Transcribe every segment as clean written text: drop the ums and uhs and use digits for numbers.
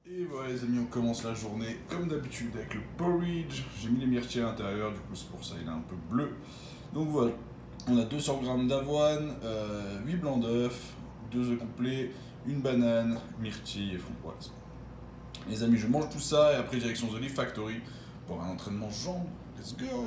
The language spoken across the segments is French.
Et voilà les amis, on commence la journée comme d'habitude avec le porridge. J'ai mis les myrtilles à l'intérieur, du coup c'est pour ça il est un peu bleu. Donc voilà, on a 200 g d'avoine, 8 blancs d'œufs, 2 œufs complets, une banane, myrtilles et framboises. Les amis, je mange tout ça et après direction The Leaf Factory pour un entraînement jambes. Let's go!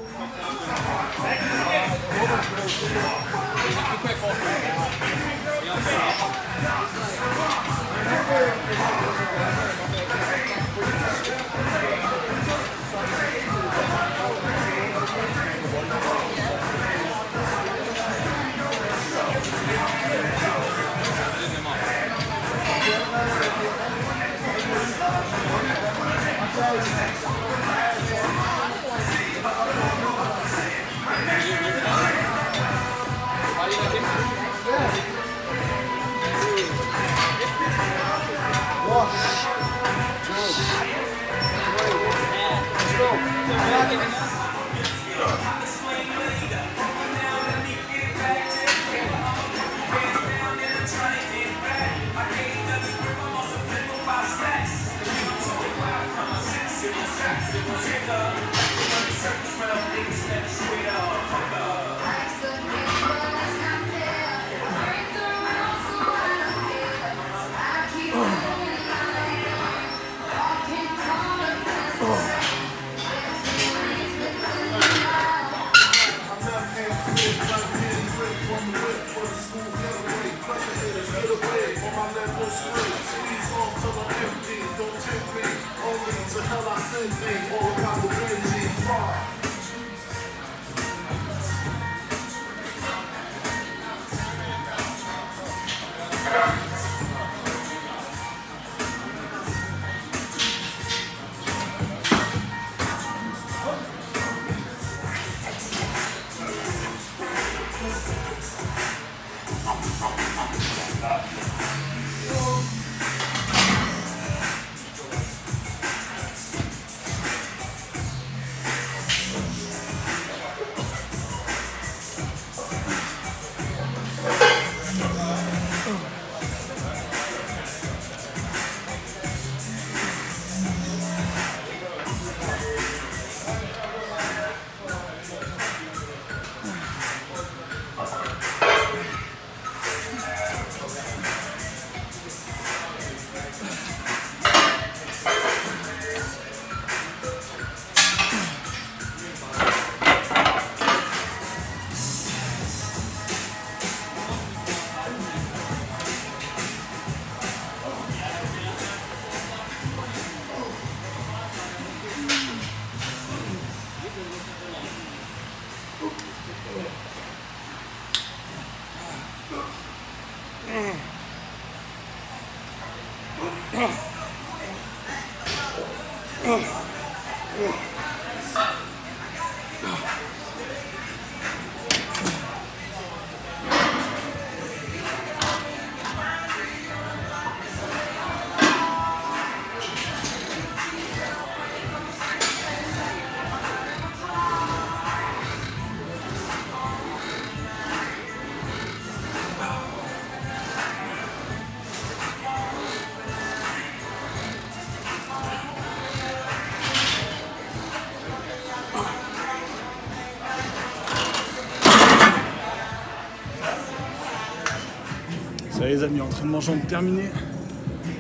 Ça les amis, entraînement jambes terminé.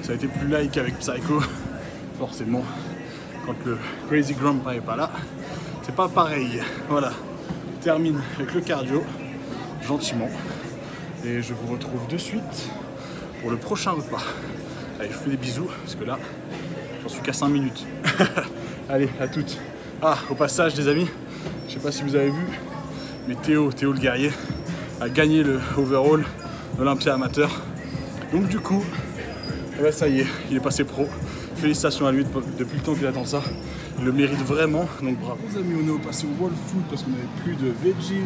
Ça a été plus light qu'avec Psycho. Forcément, quand le Crazy Grandpa est pas là, c'est pas pareil. Voilà, on termine avec le cardio, gentiment. Et je vous retrouve de suite pour le prochain repas. Allez, je vous fais des bisous, parce que là, j'en suis qu'à 5 minutes. Allez, à toutes. Ah, au passage les amis, je sais pas si vous avez vu, mais Théo le guerrier, a gagné le overall Olympia amateur. Donc du coup, eh ben, ça y est, il est passé pro. Félicitations à lui depuis le temps qu'il attend ça. Il le mérite vraiment, donc bravo. Les amis, on est passé au wall food parce qu'on n'avait plus de veggie,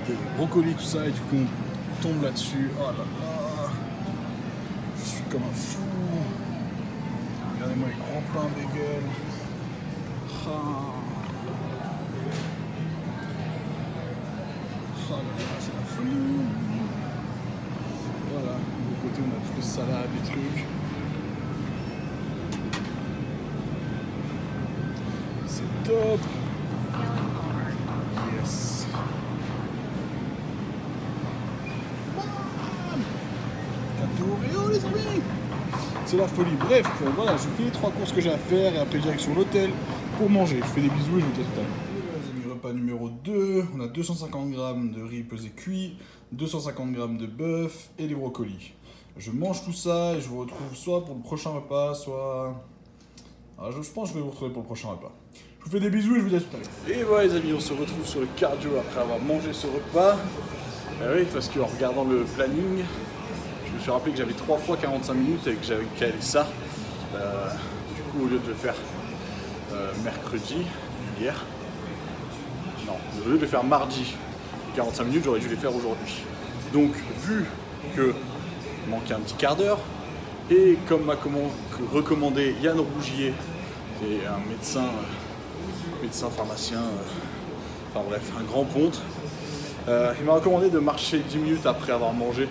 de brocoli, tout ça, et du coup on tombe là-dessus. Oh là là, je suis comme un fou. Regardez-moi les grands pains bagel. Ah. Oh là là, c'est la folie. Voilà, de l'autre côté on a toutes les salades, les trucs. top. Yes. Gâteau Oreo les amis. C'est la folie. Bref, voilà, je fais les 3 courses que j'ai à faire et après direction l'hôtel pour manger. Je fais des bisous et je vous dis à tout à l'heure. Les amis, repas numéro 2. On a 250 g de riz pesé cuit, 250 g de bœuf et des brocolis. Je mange tout ça et je vous retrouve soit pour le prochain repas, soit... Alors, je pense que je vais vous retrouver pour le prochain repas. Je vous fais des bisous et je vous dis à tout à l'heure. Et voilà les amis, on se retrouve sur le cardio après avoir mangé ce repas. Oui, parce qu'en regardant le planning, je me suis rappelé que j'avais 3 fois 45 minutes et que j'avais calé ça. Du coup, au lieu de le faire mercredi, hier, non, au lieu de le faire mardi, 45 minutes, j'aurais dû les faire aujourd'hui. Donc, vu que il manquait un petit quart d'heure, et comme m'a recommandé Yann Rougier, qui est un médecin pharmacien, enfin bref, un grand ponte, il m'a recommandé de marcher 10 minutes après avoir mangé,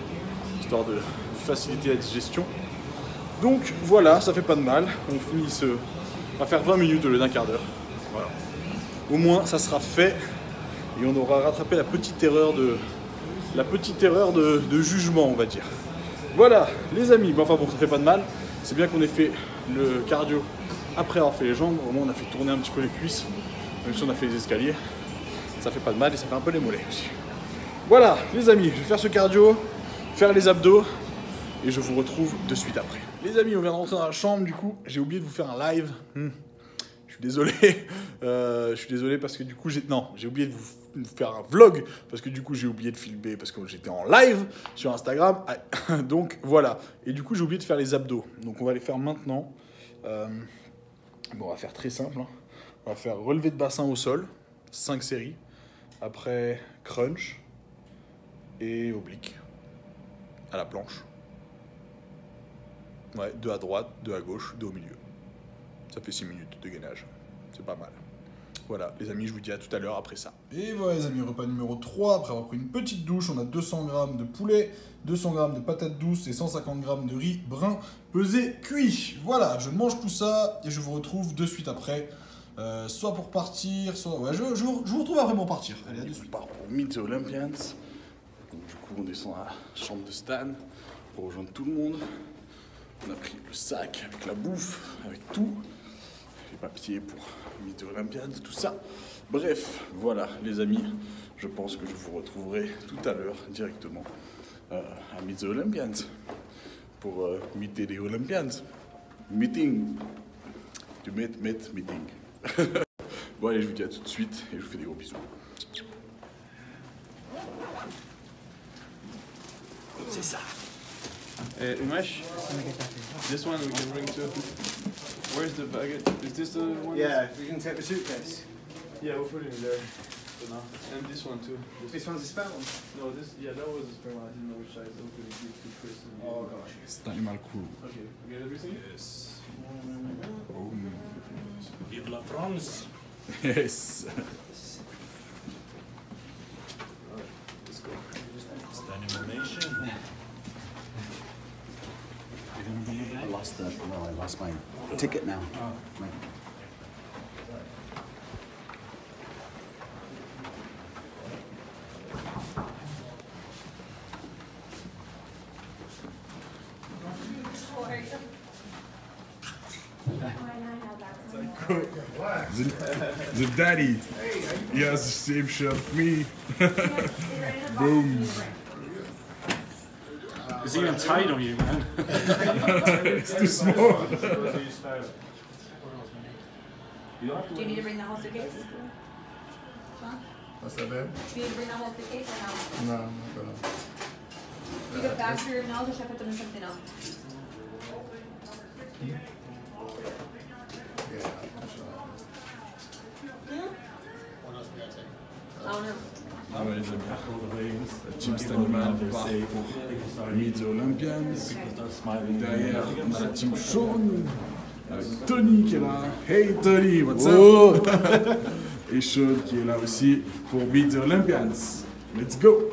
histoire de faciliter la digestion. Donc voilà, ça fait pas de mal, on va faire 20 minutes au lieu d'un quart d'heure. Voilà. Au moins ça sera fait et on aura rattrapé la petite erreur de jugement, on va dire. Voilà les amis, bon, enfin bon, ça fait pas de mal, c'est bien qu'on ait fait le cardio après avoir fait les jambes, au moins on a fait tourner un petit peu les cuisses, même si on a fait les escaliers, ça fait pas de mal et ça fait un peu les mollets aussi. Voilà les amis, je vais faire ce cardio, faire les abdos et je vous retrouve de suite après. Les amis, on vient de rentrer dans la chambre, du coup j'ai oublié de vous faire un live. Je suis désolé, parce que du coup j'ai oublié de vous faire un vlog parce que du coup j'ai oublié de filmer parce que j'étais en live sur Instagram. Donc voilà, et du coup j'ai oublié de faire les abdos. Donc on va les faire maintenant. Bon, on va faire très simple. Hein. On va faire relevé de bassin au sol, 5 séries. Après crunch et oblique à la planche. Ouais, 2 à droite, 2 à gauche, 2 au milieu. Ça fait 6 minutes de gainage. C'est pas mal. Voilà, les amis, je vous dis à tout à l'heure après ça. Et voilà, les amis, repas numéro 3. Après avoir pris une petite douche, on a 200 g de poulet, 200 g de patates douces et 150 g de riz brun pesé cuit. Voilà, je mange tout ça et je vous retrouve de suite après. Soit pour partir, soit... Ouais, je vous retrouve après pour partir. Allez, à de suite. On part pour Meet the Olympians. Donc, du coup, on descend à la chambre de Stan pour rejoindre tout le monde. On a pris le sac avec la bouffe, avec tout. Les papiers pour Meet the Olympians, tout ça. Bref, voilà les amis. Je pense que je vous retrouverai tout à l'heure directement à Meet the Olympians. Pour meeter les Olympians. Meeting. To meeting. Bon allez, je vous dis à tout de suite et je vous fais des gros bisous. C'est ça. Umesh, this one we can bring too. Where's the baggage? Is this the one? Yeah, we can take the suitcase. Yeah, we'll put it in there for now. And this one too. This one's a spare one. No, that was a spare one. I didn't know which size. I was going to give to Chris. Oh gosh. C'est un animal cool. Okay, we get everything? Yes. Vive la France! Yes. Let's go. Standing ovation. I lost my ticket now. The daddy. He has the same shirt as me. Boom. It's even tight on you, man. It's too small. Do you need to bring the whole suitcase? Huh? What's that, babe? Do you need to bring the whole suitcase or no? No, I'm not gonna. You got bags for your nails or should I put them in something else? I don't know. Ah ouais, les amis. La team Staniman part pour Meet the Olympians. Derrière, on a la team Sean. Avec Tony qui est là. Hey Tony, what's up? Et Sean qui est là aussi pour Meet the Olympians. Let's go!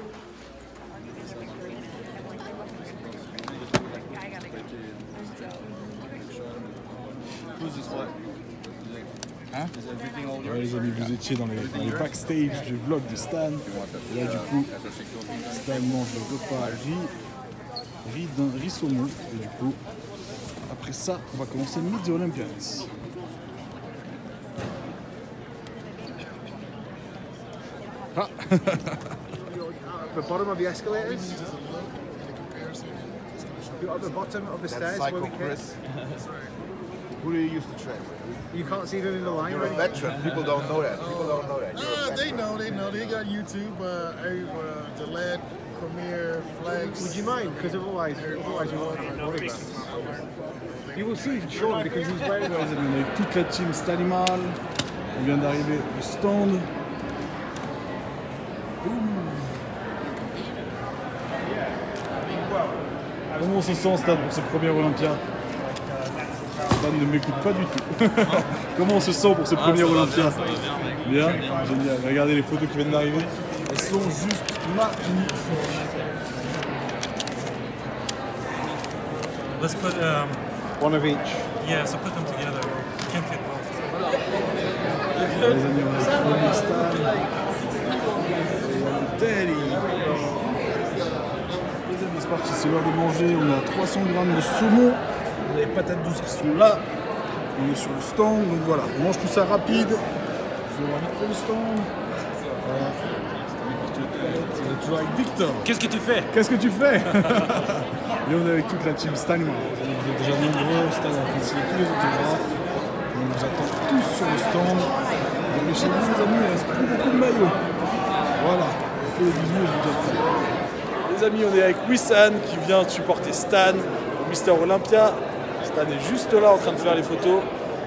Who's this one? Ouais, les amis, vous étiez dans les backstage du vlog de Stan. Et là, du coup, Stan mange le repas riz saumon. Et du coup, après ça, on va commencer Meet the Olympians. Ah. The bottom of the escalators? At the bottom of the stairs where we came. Who do you used to train with? You can't see them in the line, You're a right? veteran. People don't know that. People don't know that. You're a They veteran. know, they know. They got YouTube, Gillette, Premier, Flex. Would you mind? Because otherwise you won't worry about it. You will see Sean because he's wearing On est avec toute la team Stanimal. On vient d'arriver au stand. Comment on se sent, Stan, pour ce premier Olympia? Stan ne m'écoute pas du tout. Comment on se sent pour ce premier Olympia? Bien, génial. Regardez les photos qui viennent d'arriver. Elles sont juste magnifiques. Let's put, one of each. yeah, so put them together. You can't fit both. Les amis, on a le premier Stan. Daddy. Les amis, c'est parti, c'est l'heure de manger. On a 300 grammes de saumon. On a les patates douces qui sont là. On est sur le stand, donc voilà. On mange tout ça rapide. Je vais voir vite fait le stand. Voilà. On est toujours avec Victor. Qu'est-ce que tu fais? Qu'est-ce que tu fais? Et on est avec toute la team Stanimal. Vous êtes déjà nombreux. Stan a signé tous les autographes. On vous attend tous sur le stand. Et chez vous, les amis, il reste plus beaucoup de maillots. Voilà. On fait des bisous et je vous dis à tout à l'heure. Les amis, on est avec Wissam qui vient supporter Stan au Mister Olympia. Stan est juste là en train de faire les photos.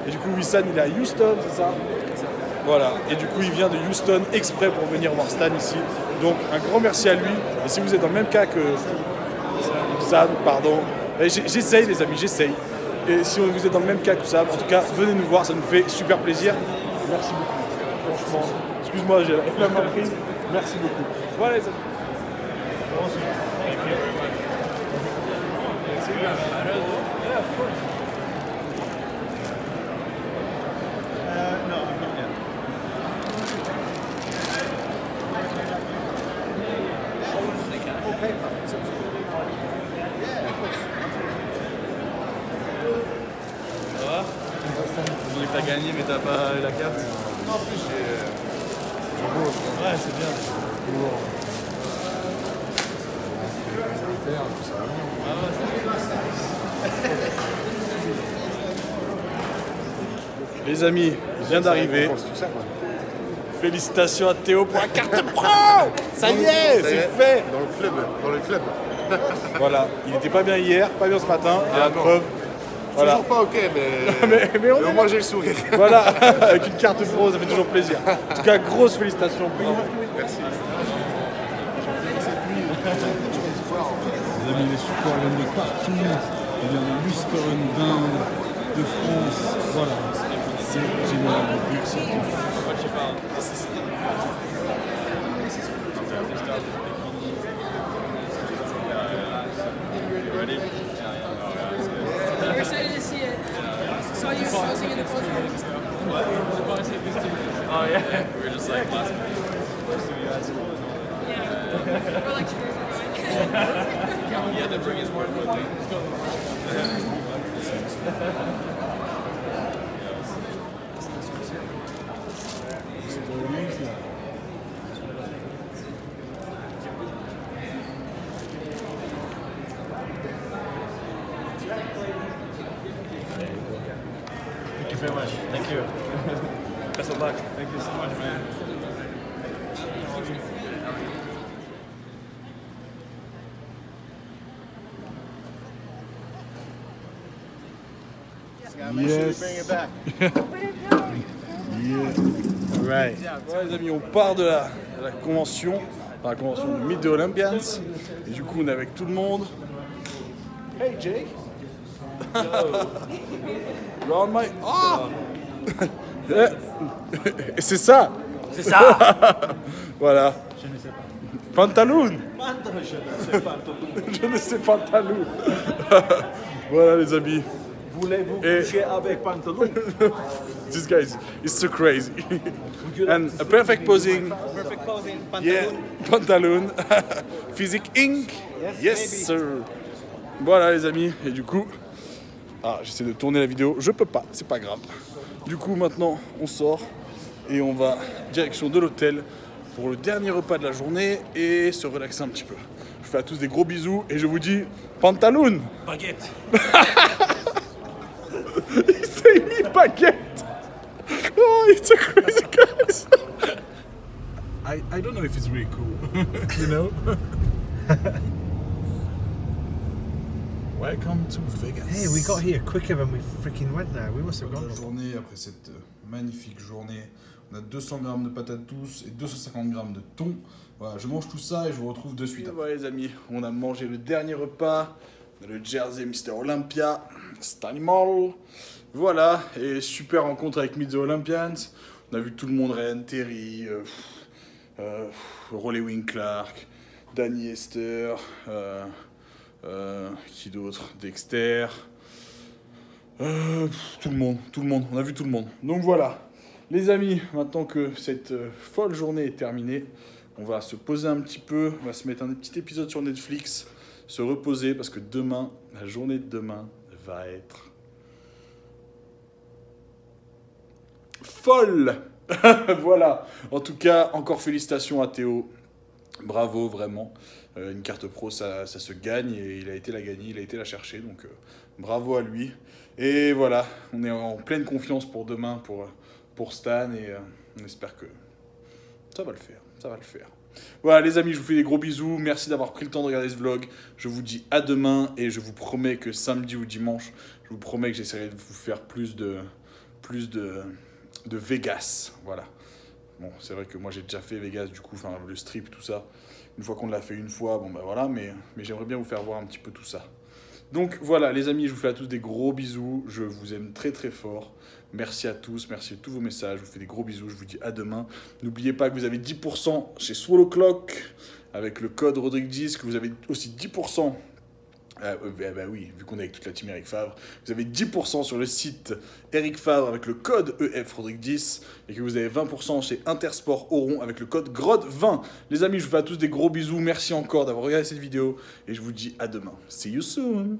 Et du coup, Wissam, il est à Houston, c'est ça? Voilà. Et du coup, il vient de Houston exprès pour venir voir Stan ici. Donc, un grand merci à lui. Et si vous êtes dans le même cas que Sam, pardon. J'essaye, les amis, j'essaye. Et si vous êtes dans le même cas que Sam, en tout cas, venez nous voir, ça nous fait super plaisir. Merci beaucoup. Franchement, excuse-moi, j'ai la main prise. Merci beaucoup. Voilà, les amis. On dirait que t'as gagné mais t'as pas la carte. Non, en plus, Ouais, c'est bien. Les amis, il vient d'arriver. Félicitations à Théo pour la carte pro. Ça y est, c'est fait. Dans le club. Dans le club. Voilà, il n'était pas bien hier, pas bien ce matin. Et la non. preuve. Voilà. Toujours pas ok, mais, Mais on mais est au moins j'ai le sourire. Voilà, avec une carte pro, ça fait toujours plaisir. En tout cas, grosse félicitations. Bravo. Merci. Les amis, les supports viennent de partout. Ils viennent de Houston, d'Inde, de France. Voilà, c'est génial. Merci à tous. We're excited to see it. Saw you posting in the post. Oh yeah. We were just like last week. Yeah. We're like, He had to bring his work with him. Thank you very much. Thank you. Best of luck. Thank you so much, man. Yes. Bring it back. Yeah. Right. Ouais, les amis, on part de la convention, la convention de Meet the Olympians. Et du coup, on est avec tout le monde. Hey Jake. You're on my. Ah. Et c'est ça. C'est ça. Voilà. Je ne sais pas. Pantaloon. Je ne sais pas. Je ne sais pas Pantaloon. Voilà les amis. Voulez-vous Et- coucher avec pantalon? This guy is so crazy. And a perfect posing. Perfect posing, Yeah, pantalon. Physique Inc. Yes, sir. Voilà les amis, et du coup, j'essaie de tourner la vidéo, je peux pas, c'est pas grave. Du coup maintenant on sort et on va direction de l'hôtel pour le dernier repas de la journée et se relaxer un petit peu. Je vous fais à tous des gros bisous et je vous dis pantalon. Baguette. Il s'est mis baguette. Oh, it's a crazy guy. I don't know if it's really cool, you know. Welcome to Vegas. Hey, we got here quicker than we freaking went there. We must have gone. Journée après cette magnifique journée. On a 200 grammes de patates douces et 250 grammes de thon. Voilà, je mange tout ça et je vous retrouve de suite. Voilà les amis, on a mangé le dernier repas. On a le Jersey Mr. Olympia, Stanley Mall. Voilà, et super rencontre avec Meet the Olympians. On a vu tout le monde, Ryan Terry, Rolly Clark, Danny Esther, qui d'autre, Dexter. Tout le monde, on a vu tout le monde. Donc voilà. Les amis, maintenant que cette folle journée est terminée, on va se poser un petit peu, on va se mettre un petit épisode sur Netflix, se reposer parce que demain, la journée de demain va être folle. Voilà. En tout cas, encore félicitations à Théo. Bravo, vraiment. Une carte pro, ça se gagne et il a été la gagner, il a été la chercher, donc bravo à lui. Et voilà, on est en pleine confiance pour demain, pour Stan, et on espère que ça va le faire, ça va le faire. Voilà les amis, je vous fais des gros bisous, merci d'avoir pris le temps de regarder ce vlog, je vous dis à demain, et je vous promets que samedi ou dimanche, je vous promets que j'essaierai de vous faire plus de Vegas, voilà. Bon, c'est vrai que moi j'ai déjà fait Vegas, du coup, enfin le strip, tout ça, une fois qu'on l'a fait une fois, bon ben voilà, mais j'aimerais bien vous faire voir un petit peu tout ça. Donc voilà les amis, je vous fais à tous des gros bisous, je vous aime très très fort. Merci à tous, merci à tous vos messages, je vous fais des gros bisous, je vous dis à demain. N'oubliez pas que vous avez 10% chez Swallow Clock avec le code Rodrigue10, que vous avez aussi 10%, bah oui, vu qu'on est avec toute la team Eric Favre, vous avez 10% sur le site Eric Favre avec le code EF Rodrigue10 et que vous avez 20% chez Intersport Oron avec le code GROD20. Les amis, je vous fais à tous des gros bisous, merci encore d'avoir regardé cette vidéo et je vous dis à demain. See you soon.